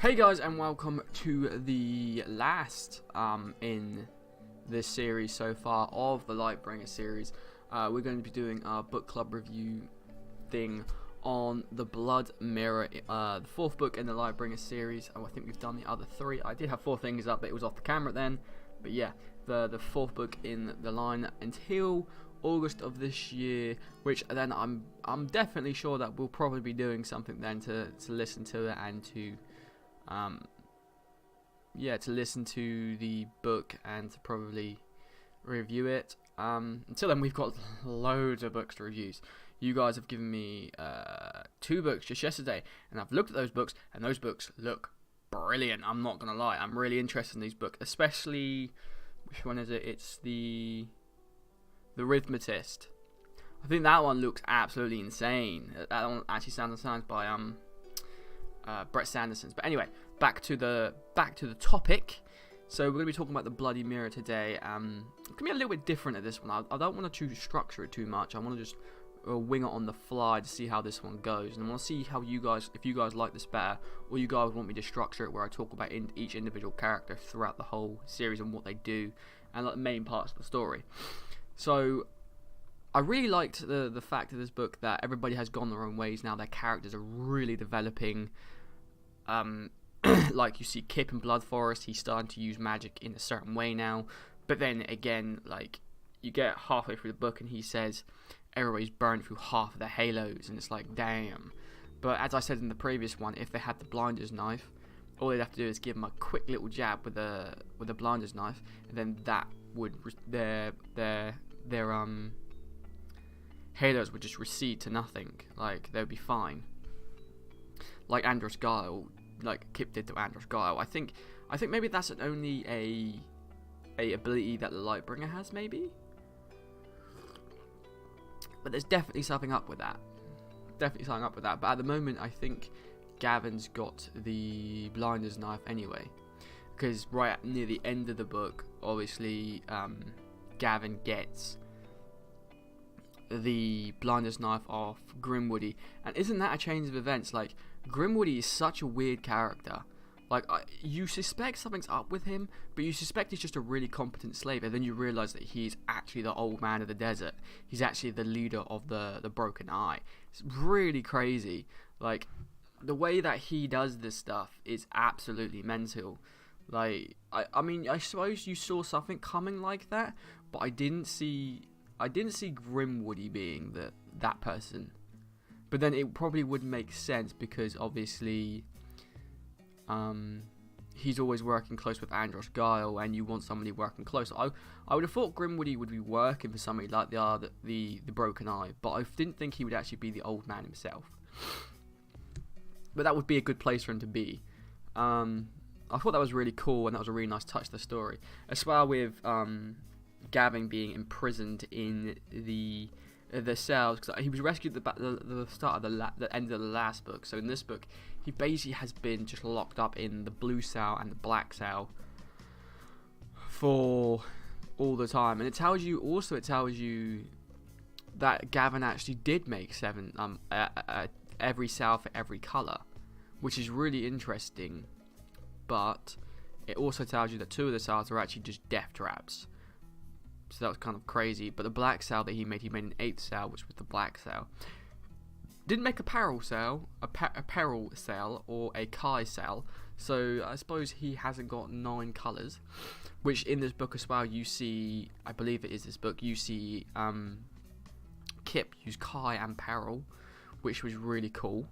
Hey guys, and welcome to the last in this series so far of the Lightbringer series. We're going to be doing our book club review thing on the Blood Mirror, the fourth book in the Lightbringer series. I think we've done the other three. I did have four things up, but it was off the camera then. But yeah, the fourth book in the line until August of this year, which then I'm definitely sure that we'll probably be doing something then to listen to it and to to listen to the book and to probably review it. Until then, we've got loads of books to review. You guys have given me 2 books just yesterday, and I've looked at those books, and those books look brilliant. I'm not gonna lie, I'm really interested in these books, especially, which one is it? It's the Rhythmatist. I think that one looks absolutely insane. That one actually sounds by Brett Sanderson's. But anyway, back to the topic. So we're going to be talking about the Bloody Mirror today. It's going to be a little bit different at this one. I don't want to structure it too much. I want to just wing it on the fly to see how this one goes, and I want to see how if you guys like this better, or you guys want me to structure it where I talk about each individual character throughout the whole series and what they do and like the main parts of the story. So I really liked the fact of this book that everybody has gone their own ways now. Their characters are really developing. Like you see Kip in Blood Forest, he's starting to use magic in a certain way now. But then again, like, you get halfway through the book and he says everybody's burned through half of their halos, and it's like, damn. But as I said in the previous one, if they had the blinder's knife, all they'd have to do is give them a quick little jab with a blinder's knife, and then that would their halos would just recede to nothing. Like, they would be fine. Like Andros Guile, like Kip did to Andros Guile. I think maybe that's only a ability that the Lightbringer has, maybe. But there's definitely something up with that. But at the moment, I think Gavin's got the blinder's knife anyway, because right near the end of the book, obviously, Gavin gets the blinder's knife off Grimwoody, and isn't that a change of events? Like, Grimwoody is such a weird character. Like, you suspect something's up with him, but you suspect he's just a really competent slave, and then you realise that he's actually the old man of the desert. He's actually the leader of the Broken Eye. It's really crazy. Like, the way that he does this stuff is absolutely mental. Like, I mean, I suppose you saw something coming like that, but I didn't see Grimwoody being that person. But then it probably would make sense because obviously he's always working close with Andros Guile, and you want somebody working close. I would have thought Grimwoody would be working for somebody like the Broken Eye, but I didn't think he would actually be the old man himself. But that would be a good place for him to be. I thought that was really cool, and that was a really nice touch to the story. As well with Gavin being imprisoned in the cells, because he was rescued at the start of the end of the last book. So in this book, he basically has been just locked up in the blue cell and the black cell for all the time. And it tells you that Gavin actually did make 7 every cell for every color, which is really interesting. But it also tells you that 2 of the cells are actually just death traps. So that was kind of crazy. But the black cell that he made an 8th cell, which was the black cell. Didn't make a peril cell, or a Kai cell. So I suppose he hasn't got 9 colours. Which in this book as well, you see, I believe it is this book, you see Kip use Kai and peril, which was really cool.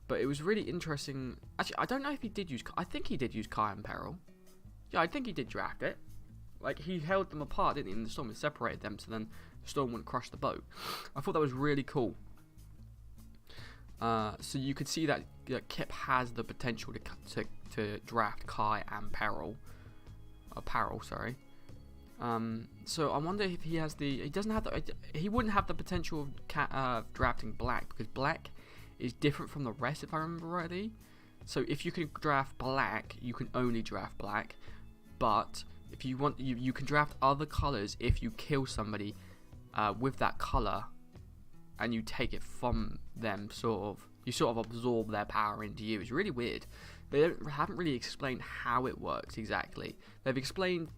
But it was really interesting. Actually, I don't know if he did use, I think he did use Kai and peril. Yeah, I think he did draft it. Like, he held them apart, didn't he? And the storm separated them, so then the storm wouldn't crush the boat. I thought that was really cool. So you could see that Kip has the potential to draft Kai and Peril. Sorry. So I wonder if he has he wouldn't have the potential of drafting Black, because Black is different from the rest, if I remember rightly. So if you can draft Black, you can only draft Black. But if you want, you can draft other colors if you kill somebody with that color, and you take it from them, sort of. You sort of absorb their power into you. It's really weird. Haven't really explained how it works exactly. They've explained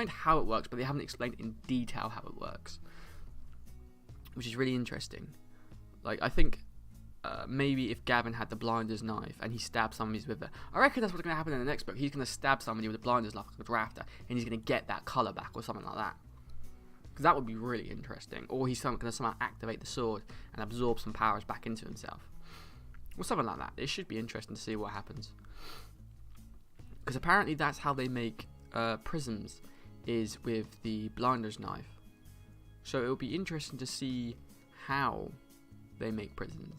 how it works, but they haven't explained in detail how it works, which is really interesting. Like, I think maybe if Gavin had the blinder's knife and he stabbed somebody with it, I reckon that's what's going to happen in the next book. He's going to stab somebody with a blinder's knife like a drafter, and he's going to get that colour back or something like that. Because that would be really interesting. Or he's going to somehow activate the sword and absorb some powers back into himself. Or something like that. It should be interesting to see what happens. Because apparently that's how they make prisms, is with the blinder's knife. So it will be interesting to see how they make prisms.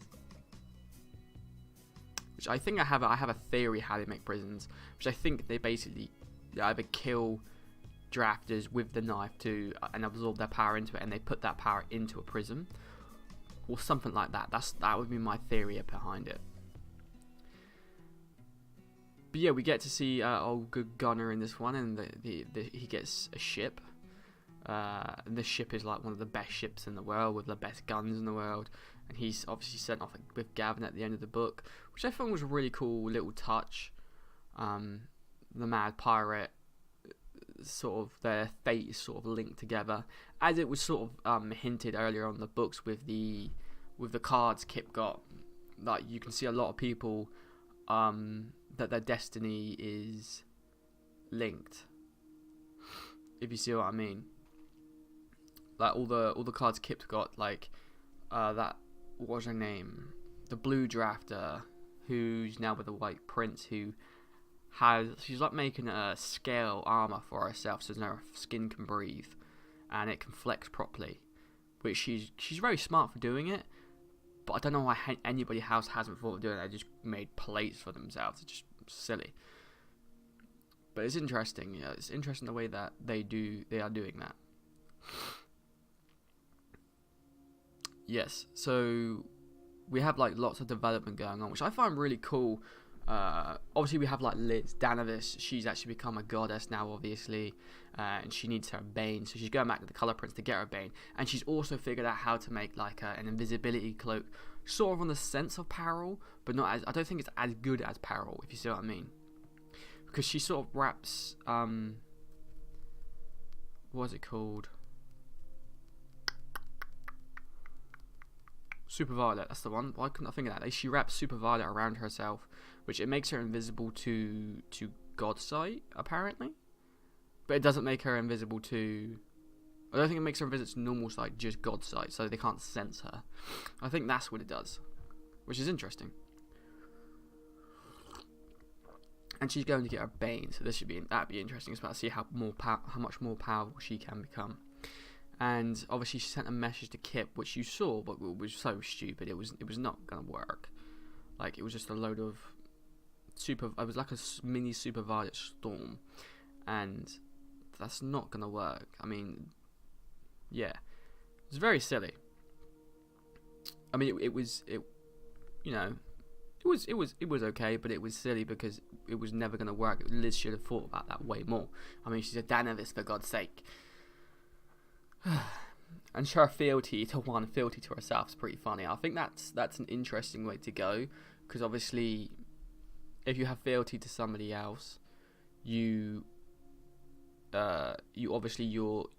Which I think I have a theory how they make prisms. Which I think they basically either kill drafters with the knife and absorb their power into it, and they put that power into a prism. Or something like that. That would be my theory behind it. But yeah, we get to see old good Gunner in this one, and he gets a ship. And this ship is like one of the best ships in the world, with the best guns in the world. And he's obviously sent off with Gavin at the end of the book, which I thought was a really cool little touch. The mad pirate, sort of their fate is sort of linked together, as it was sort of hinted earlier on in the books with the cards Kip got. Like, you can see a lot of people that their destiny is linked, if you see what I mean. Like all the cards Kip got, like that, what was her name, the blue drafter who's now with the white prince, she's like making a scale armor for herself so her skin can breathe and it can flex properly, which she's very smart for doing it. But I don't know why anybody else hasn't thought of doing it. They just made plates for themselves. It's just silly. But it's interesting. Yeah, it's interesting the way that they are doing that. Yes, so we have like lots of development going on, which I find really cool. Obviously we have like Liz Danavis. She's actually become a goddess now, obviously, and she needs her bane, so she's going back to the Colour Prince to get her bane. And she's also figured out how to make like an invisibility cloak, sort of on the sense of Peril, but not as, I don't think it's as good as Peril, if you see what I mean, because she sort of wraps what is it called, Super Violet, that's the one. Why couldn't I think of that? She wraps Super Violet around herself, which it makes her invisible to God's sight, apparently. But it doesn't make her invisible to... I don't think it makes her invisible to normal sight, just God's sight, so they can't sense her. I think that's what it does, which is interesting. And she's going to get her bane, so that'd be interesting. It's about to see how much more powerful she can become. And obviously she sent a message to Kip, which you saw, but it was so stupid. It was not gonna work. Like, it was just a load of it was like a mini Super Violet storm, and that's not gonna work. I mean, yeah, it's very silly. I mean, it was okay, but it was silly because it was never gonna work. Liz should have thought about that way more. I mean, she's a Danavis, for God's sake. And show her fealty to one, fealty to herself is pretty funny. I think that's an interesting way to go, because obviously if you have fealty to somebody else, you obviously you're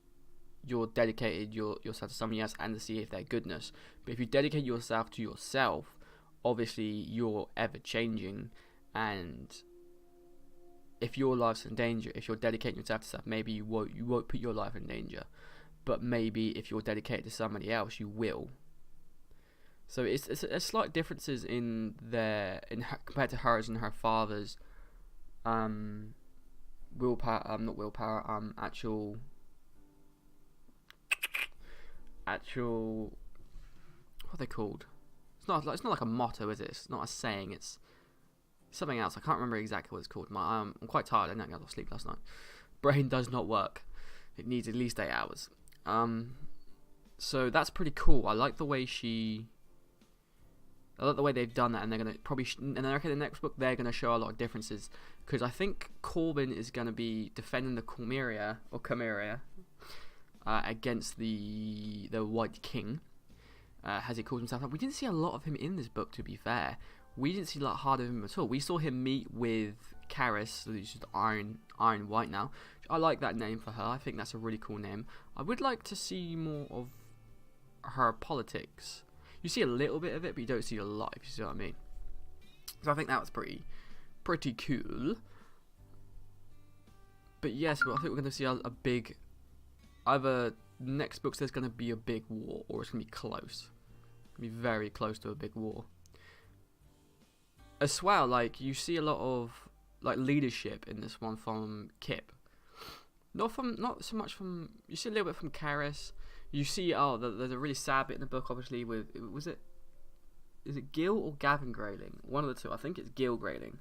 dedicated yourself to somebody else and to see if their goodness. But if you dedicate yourself to yourself, obviously you're ever changing, and if your life's in danger, if you're dedicating yourself to stuff, maybe you won't put your life in danger. But maybe if you're dedicated to somebody else, you will. So it's slight differences in compared to hers and her father's actual what are they called? It's not like a motto, is it? It's not a saying. It's something else. I can't remember exactly what it's called. I'm quite tired. I didn't get enough sleep last night. Brain does not work. It needs at least 8 hours. So that's pretty cool. I like the way they've done that, and they're gonna probably and I reckon the next book they're gonna show a lot of differences, because I think Corbin is gonna be defending the Chimera against the White King, Has he called himself up? We didn't see a lot of him in this book, to be fair. We didn't see a lot hard of him at all. We saw him meet with Karis, who's just Iron White now. I like that name for her. I think that's a really cool name. I would like to see more of her politics. You see a little bit of it, but you don't see a lot, if you see what I mean. So I think that was pretty cool. But yes, I think we're going to see a big... Either next books there's going to be a big war, or it's going to be close. It's going to be very close to a big war. As well, like, you see a lot of like leadership in this one from Kip. Not so much from... You see a little bit from Karis. You see, there's a really sad bit in the book, obviously, with... Is it Gil or Gavin Grayling? One of the two. I think it's Gil Grayling.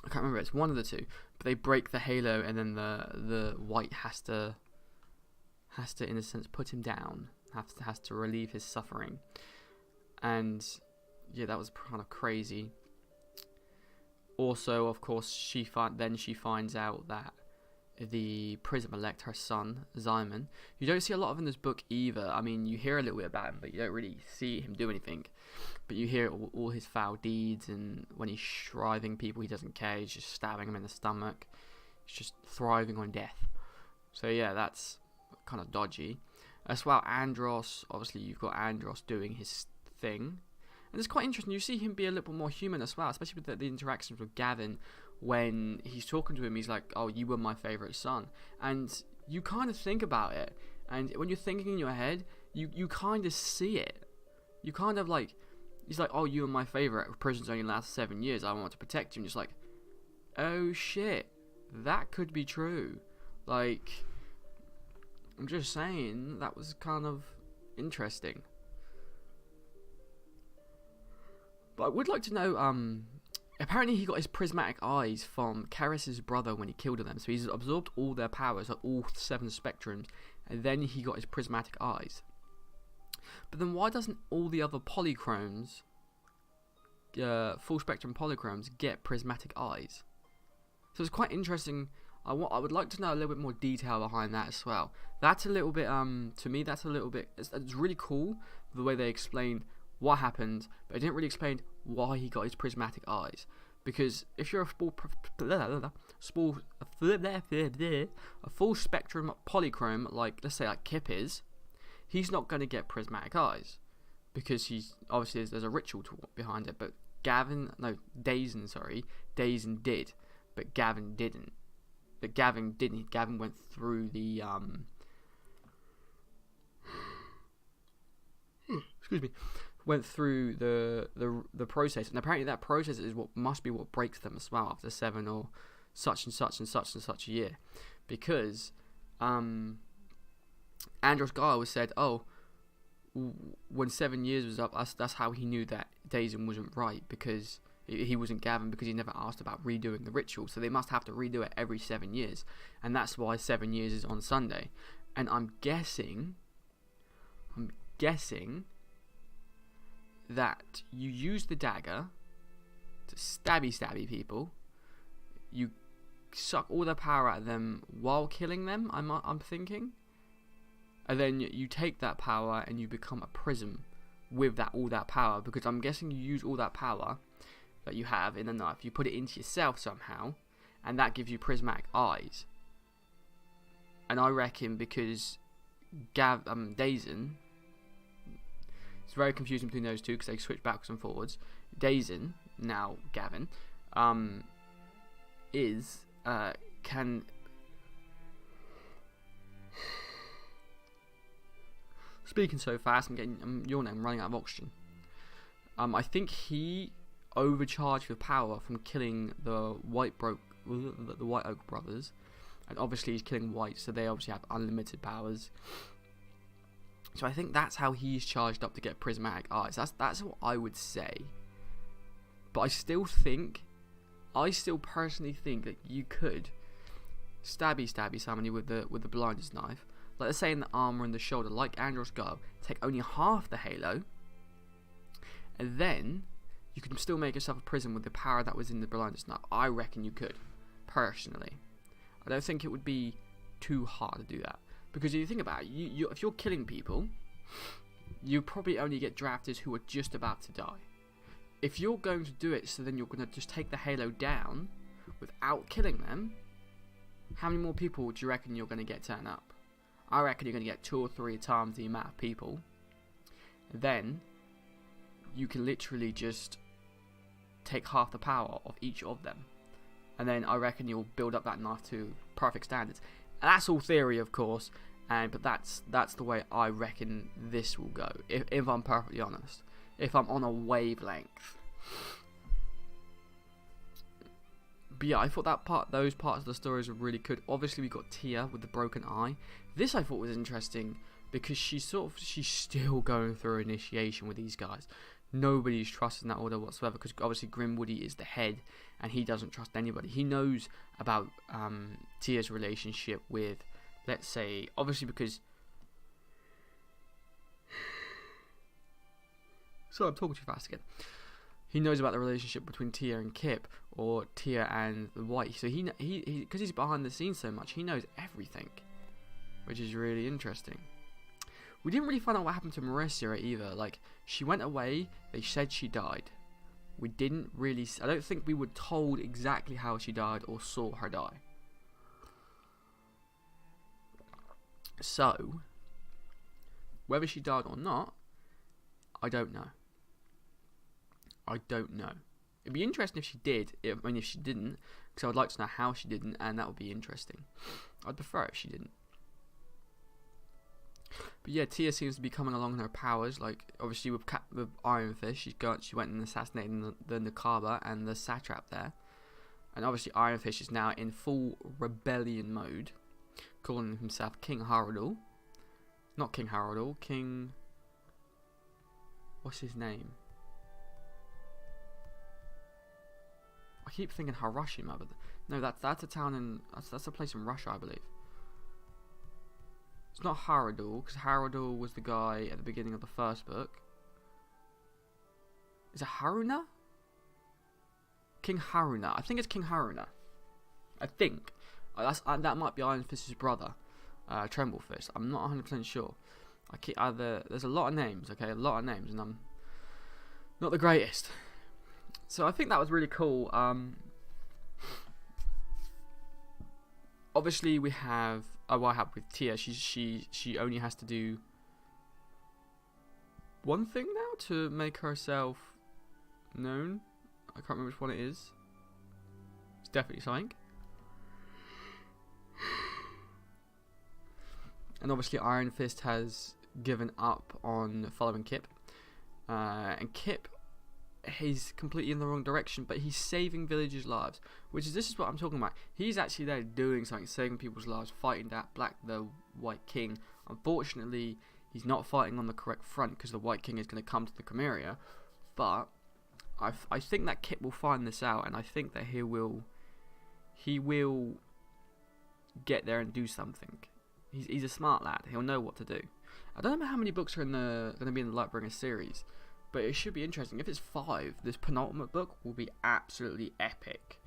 I can't remember. It's one of the two. But they break the halo, and then the White has to in a sense put him down. Has to relieve his suffering. And yeah, that was kind of crazy. Also, of course, she finds out that the Prism-elect, her son, Zyman, you don't see a lot of in this book either. I mean, you hear a little bit about him, but you don't really see him do anything. But you hear all his foul deeds, and when he's shriving people, he doesn't care. He's just stabbing them in the stomach. He's just thriving on death. So yeah, that's kind of dodgy. As well, Andros, obviously you've got Andros doing his thing. And it's quite interesting. You see him be a little bit more human as well, especially with the interactions with Gavin. When he's talking to him, he's like, "Oh, you were my favourite son." And you kind of think about it. And when you're thinking in your head, you kind of see it. You kind of like... He's like, "Oh, you were my favourite. Prison's only last 7 years. I want to protect you." And just like, oh shit, that could be true. Like, I'm just saying, that was kind of interesting. But I would like to know, apparently he got his prismatic eyes from Karis' brother when he killed them. So he's absorbed all their powers, like all 7 spectrums, and then he got his prismatic eyes. But then why doesn't all the other polychromes, full spectrum polychromes, get prismatic eyes? So it's quite interesting. I would like to know a little bit more detail behind that as well. That's a little bit, to me, that's a little bit, it's really cool, the way they explained what happened, but it didn't really explain why he got his prismatic eyes. Because if you're a full spectrum polychrome, like let's say like Kip is, he's not going to get prismatic eyes because he's obviously there's a ritual behind it. But Dazen did, but Gavin didn't. But Gavin didn't. Gavin went through the excuse me. Went through the process, and apparently that process is what must be what breaks them as well after 7 or such and such and such and such a year, because Andros Gaia was said, oh, when 7 years was up, that's how he knew that Dazen wasn't right, because he wasn't Gavin, because he never asked about redoing the ritual, so they must have to redo it every 7 years, and that's why 7 years is on Sunday. And I'm guessing that you use the dagger to stabby people. You suck all their power out of them while killing them, I'm thinking. And then you take that power and you become a prism with all that power, because I'm guessing you use all that power that you have in the knife, you put it into yourself somehow, and that gives you prismatic eyes. And I reckon because Dazen, it's very confusing between those two because they switch backwards and forwards. Dazen, now Gavin, can speaking so fast, I'm yawning, I'm running out of oxygen. I think he overcharged with power from killing the White Oak brothers, and obviously he's killing White, so they obviously have unlimited powers. So I think that's how he's charged up to get prismatic eyes. That's what I would say. But I still personally think that you could stabby somebody with the blinder's knife. Like let's say in the armor and the shoulder, like Andros Gaia, take only half the halo, and then you can still make yourself a prism with the power that was in the blinder's knife. I reckon you could, personally. I don't think it would be too hard to do that. Because if you think about it, if you're killing people, you probably only get drafters who are just about to die. If you're going to do it so then you're going to just take the Halo down without killing them, how many more people do you reckon you're going to get turn up? I reckon you're going to get 2 or 3 times the amount of people. Then you can literally just take half the power of each of them. And then I reckon you'll build up that knife to perfect standards. And that's all theory, of course, but that's the way I reckon this will go, if I'm perfectly honest. If I'm on a wavelength. But yeah, I thought those parts of the stories were really good. Obviously, we got Tia with the broken eye. This I thought was interesting because she's still going through initiation with these guys. Nobody's trusting that order whatsoever because obviously Grimwoody is the head and he doesn't trust anybody. He knows about Tia's relationship with, let's say, obviously because... So I'm talking too fast again. He knows about the relationship between Tia and Kip, or Tia and the White. So he because he's behind the scenes so much, he knows everything, which is really interesting. We didn't really find out what happened to Marissa either. Like, she went away. They said she died. We didn't really. I don't think we were told exactly how she died or saw her die. So, whether she died or not, I don't know. I don't know. It'd be interesting if she did. If she didn't, because I would like to know how she didn't, and that would be interesting. I'd prefer if she didn't. But yeah, Tia seems to be coming along in her powers. Like, obviously with Iron Fist, she went and assassinated the Nakaba and the Satrap there. And obviously Iron Fist is now in full rebellion mode, calling himself King Haradul. Not King Haradul, King... What's his name? I keep thinking Hiroshima, but no, that's a town in... That's a place in Russia, I believe. It's not Haradul, because Haradul was the guy at the beginning of the first book. Is it Haruna? King Haruna. I think it's King Haruna. I think. That might be Iron Fist's brother, Tremble Fist. I'm not 100% sure. There's a lot of names, okay? A lot of names, and I'm not the greatest. So I think that was really cool. Obviously we have... I have with Tia, she only has to do one thing now to make herself known. I can't remember which one it is. It's definitely something. And obviously Iron Fist has given up on following Kip. And Kip, he's completely in the wrong direction, but he's saving villagers' lives, this is what I'm talking about. He's actually there doing something, saving people's lives, fighting the White King. Unfortunately, he's not fighting on the correct front because the White King is going to come to the Camarilla, but I think that Kip will find this out, and I think that he will get there and do something. He's a smart lad. He'll know what to do. I don't know how many books are going to be in the Lightbringer series, but it should be interesting. If it's 5, this penultimate book will be absolutely epic.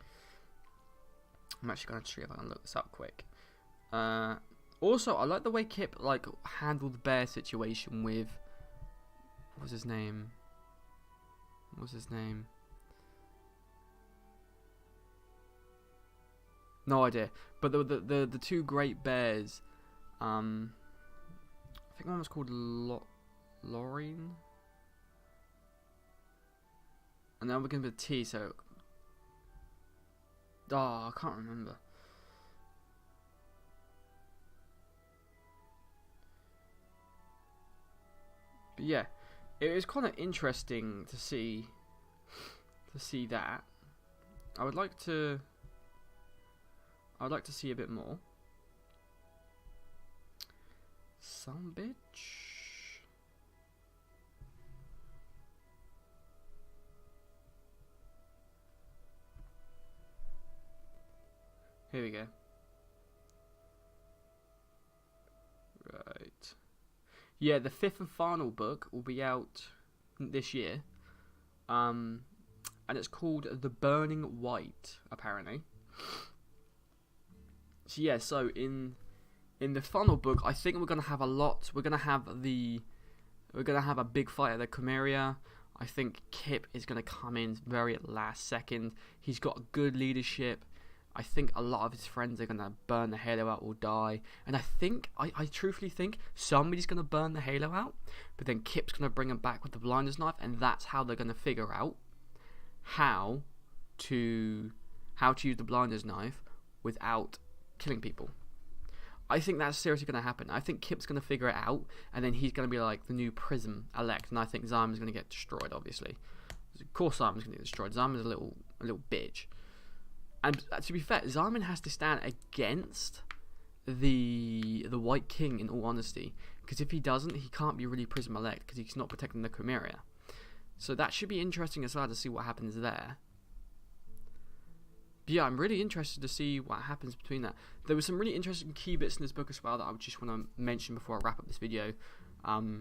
I'm actually going to see if I can look this up quick. Also, I like the way Kip handled the bear situation with... What was his name? No idea. But the 2 great bears... I think one was called Lorraine. And then we're going to be T, so... Oh, I can't remember. But yeah, it was kind of interesting to see that. I would like to see a bit more. Some bitch. Here we go. Right. Yeah, the 5th and final book will be out this year. And it's called The Burning White, apparently. So yeah, so in the final book, I think we're gonna have a lot. We're gonna have the We're going to have a big fight at the Chimera. I think Kip is going to come in very at last second. He's got good leadership. I think a lot of his friends are going to burn the Halo out or die. And I truthfully think somebody's going to burn the Halo out. But then Kip's going to bring him back with the blinder's knife. And that's how they're going to figure out how to use the blinder's knife without killing people. I think that's seriously going to happen. I think Kip's going to figure it out, and then he's going to be like the new Prism elect, and I think Zyman's going to get destroyed, obviously. Of course Zyman's going to get destroyed. Zyman's a little bitch. And to be fair, Zyman has to stand against the White King, in all honesty, because if he doesn't, he can't be really Prism elect, because he's not protecting the Chimera. So that should be interesting as well to see what happens there. Yeah, I'm really interested to see what happens between that. There were some really interesting key bits in this book as well that I just want to mention before I wrap up this video. I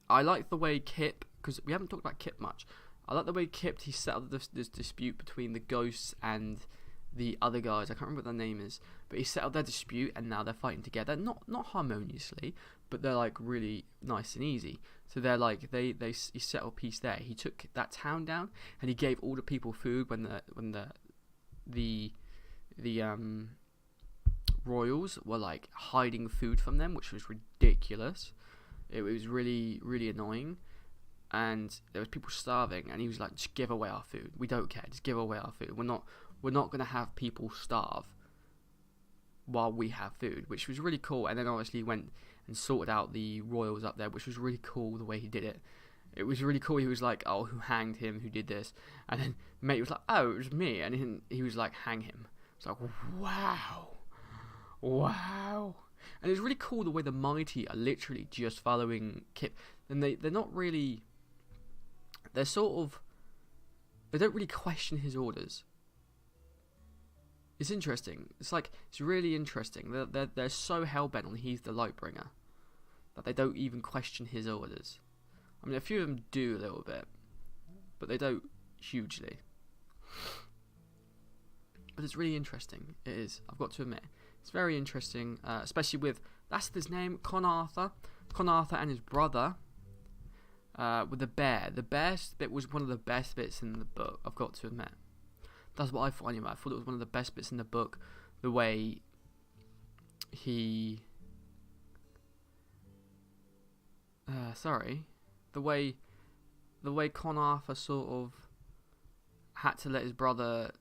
like the way Kip, because we haven't talked about Kip much, I like the way Kip, he settled this dispute between the ghosts and the other guys. I can't remember what their name is, but he settled their dispute and now they're fighting together. Not harmoniously, but they're like really nice and easy. So they're like he settled peace there. He took that town down and he gave all the people food when the royals were like hiding food from them, which was ridiculous. It was really, really annoying. And there was people starving, and he was like, just give away our food. We don't care, just give away our food. We're not gonna have people starve while we have food, which was really cool. And then obviously he went and sorted out the royals up there, which was really cool the way he did it. It was really cool. He was like, oh, who hanged him, who did this? And then mate was like, oh, it was me. And then he was like, hang him. It's like, wow. And it's really cool the way the mighty are literally just following Kip. And they're not really, they don't really question his orders. It's interesting. It's really interesting. They're so hellbent on he's the Lightbringer that they don't even question his orders. I mean, a few of them do a little bit, but they don't hugely. But it's really interesting. It is. I've got to admit, it's very interesting, especially with, that's his name, Con Arthur and his brother. With the bear. The bear bit was one of the best bits in the book, I've got to admit. That's what I thought anyway. I thought it was one of the best bits in the book. The way he... The way Con Arthur sort of had to let his brother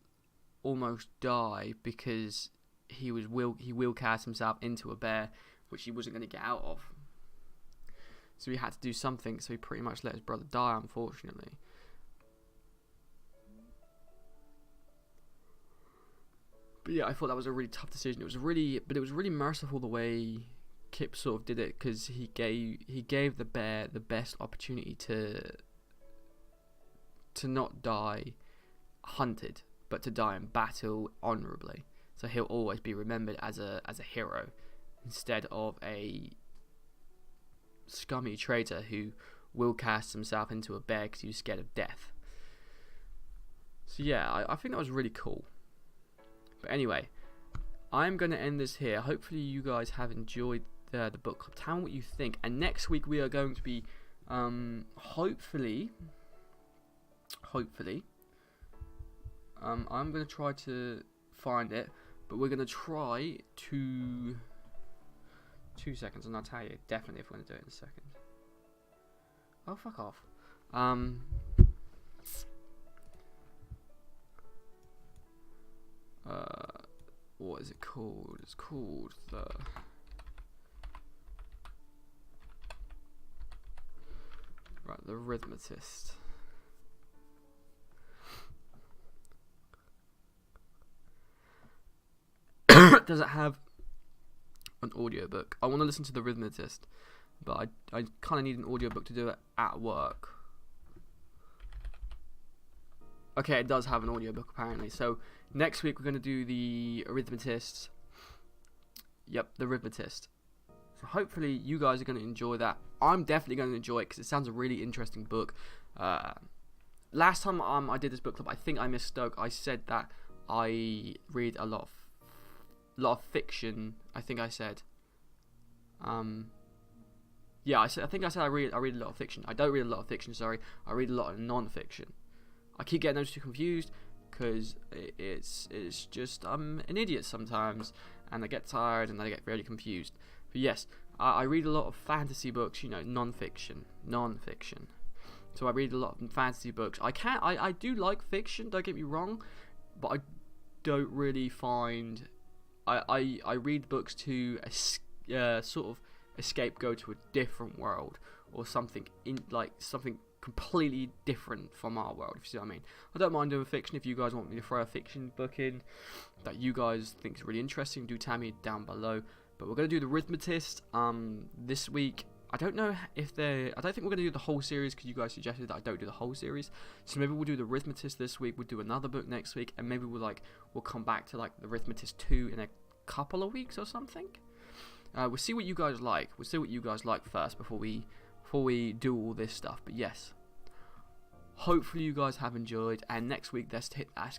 almost die because he will cast himself into a bear, which he wasn't going to get out of. So he had to do something, so he pretty much let his brother die, unfortunately. But yeah, I thought that was a really tough decision. It was really merciful the way Kip sort of did it, because he gave the bear the best opportunity to not die hunted, but to die in battle honorably. So he'll always be remembered as a hero, instead of a scummy traitor who will cast himself into a bear because he was scared of death. So yeah, I think that was really cool. But anyway, I'm going to end this here. Hopefully you guys have enjoyed the book club. Tell me what you think. And next week we are going to be, hopefully, I'm going to try to find it, but we're going to try to... 2 seconds, and I'll tell you definitely if we're going to do it in a second. Oh, fuck off. What is it called? It's called the... Right, the Rhythmatist. Does it have an audiobook? I want to listen to the Rhythmatist, but I kind of need an audiobook to do it at work. Okay, it does have an audiobook apparently. So next week we're going to do the Rhythmatist. Yep, the Rhythmatist. So hopefully you guys are going to enjoy that. I'm definitely going to enjoy it because it sounds a really interesting book. Last time I did this book club, I think I misspoke. I said that I read a lot of fiction. I think I said. Yeah, I think I said I read a lot of fiction. I don't read a lot of fiction. Sorry, I read a lot of non-fiction. I keep getting those two confused because it's just I'm an idiot sometimes, and I get tired and I get really confused. But yes, I read a lot of fantasy books. Non-fiction. So I read a lot of fantasy books. I do like fiction. Don't get me wrong, but I don't really find. I read books to sort of escape, go to a different world or something something completely different from our world, if you see what I mean. I don't mind doing fiction. If you guys want me to throw a fiction book in that you guys think is really interesting, do tell me down below. But we're going to do the Rhythmatist this week. I don't think we're going to do the whole series because you guys suggested that I don't do the whole series. So maybe we'll do the Rhythmatist this week, we'll do another book next week, and maybe we'll come back to the Rhythmatist 2 in a couple of weeks or something. We'll see what you guys like. We'll see what you guys like first before we do all this stuff. But yes, hopefully you guys have enjoyed. And next week, let's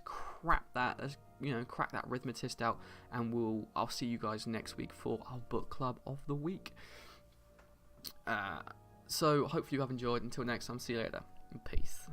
crack that Rhythmatist out, and I'll see you guys next week for our book club of the week. So hopefully you have enjoyed. Until next time, see you later. Peace.